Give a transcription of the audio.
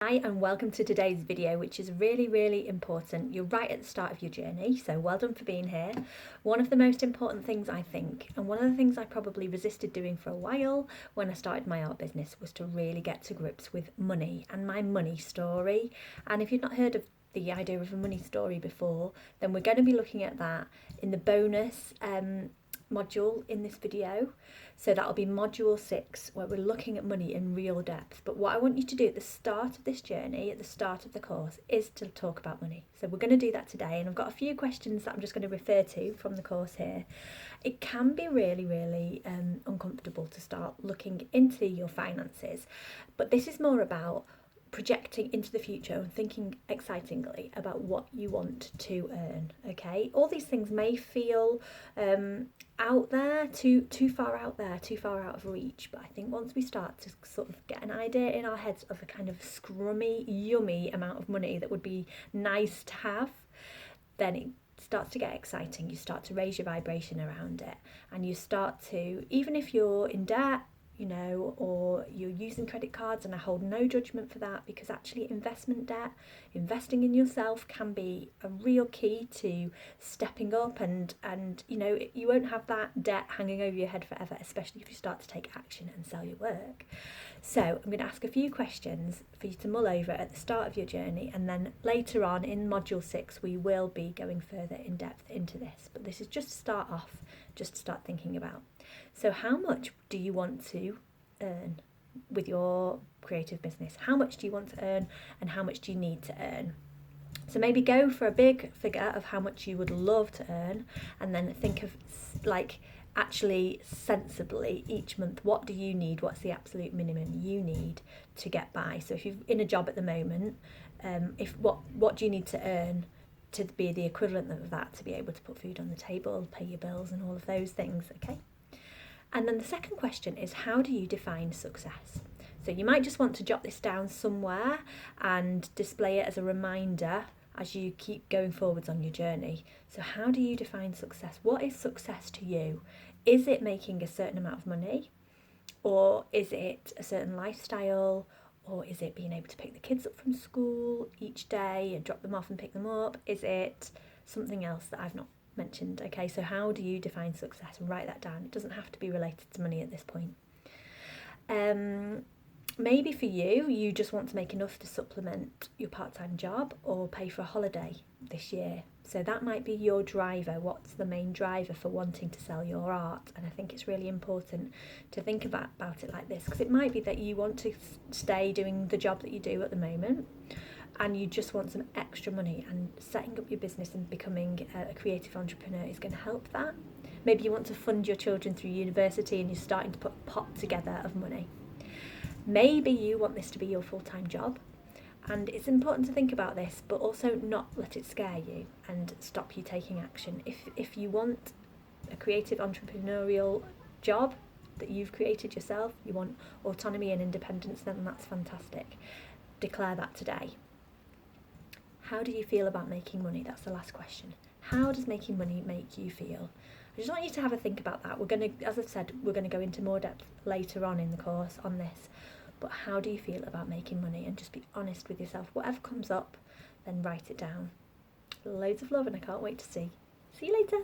Hi and welcome to today's video, which is really important. You're right at the start of your journey, so well done for being here. One of the most important things I think, and one of the things I probably resisted doing for a while when I started my art business, was to really get to grips with money and my money story. And if you've not heard of the idea of a money story before, then we're going to be looking at that in the bonus module in this video. So that'll be module 6, where we're looking at money in real depth. But what I want you to do at the start of this journey, at the start of the course, is to talk about money. So we're going to do that today, and I've got a few questions that I'm just going to refer to from the course here. It can be really uncomfortable to start looking into your finances, but this is more about projecting into the future and thinking excitingly about what you want to earn. Okay, all these things may feel out there, too far out there, too far out of reach, but I think once we start to sort of get an idea in our heads of a kind of scrummy, yummy amount of money that would be nice to have, then it starts to get exciting. You start to raise your vibration around it, and you start to, even if you're in debt, you know, or you're using credit cards, and I hold no judgment for that, because actually investment debt, investing in yourself, can be a real key to stepping up, and you know, you won't have that debt hanging over your head forever, especially if you start to take action and sell your work. So I'm going to ask a few questions for you to mull over at the start of your journey, and then later on in module 6 we will be going further in depth into this, but this is just to start off, just to start thinking about. So how much do you want to earn with your creative business? How much do you want to earn, and how much do you need to earn? So maybe go for a big figure of how much you would love to earn, and then think of, like, actually sensibly each month, what do you need? What's the absolute minimum you need to get by? So if you're in a job at the moment, what do you need to earn to be the equivalent of that, to be able to put food on the table, pay your bills, and all of those things? Okay. And then the second question is, how do you define success? So you might just want to jot this down somewhere and display it as a reminder as you keep going forwards on your journey. So how do you define success? What is success to you? Is it making a certain amount of money? Or is it a certain lifestyle? Or is it being able to pick the kids up from school each day and drop them off and pick them up? Is it something else that I've not mentioned? Okay, so how do you define success? Write that down. It doesn't have to be related to money at this point. Maybe for you just want to make enough to supplement your part-time job or pay for a holiday this year. So that might be your driver. What's the main driver for wanting to sell your art? And I think it's really important to think about it like this, because it might be that you want to stay doing the job that you do at the moment, and you just want some extra money, and setting up your business and becoming a creative entrepreneur is going to help that. Maybe you want to fund your children through university, and you're starting to put a pot together of money. Maybe you want this to be your full-time job, and it's important to think about this, but also not let it scare you and stop you taking action. If you want a creative entrepreneurial job that you've created yourself, you want autonomy and independence, then that's fantastic. Declare that today. How do you feel about making money? That's the last question. How does making money make you feel? I just want you to have a think about that. We're going to, as I've said, we're going to go into more depth later on in the course on this. But how do you feel about making money? And just be honest with yourself. Whatever comes up, then write it down. Loads of love, and I can't wait to see you later.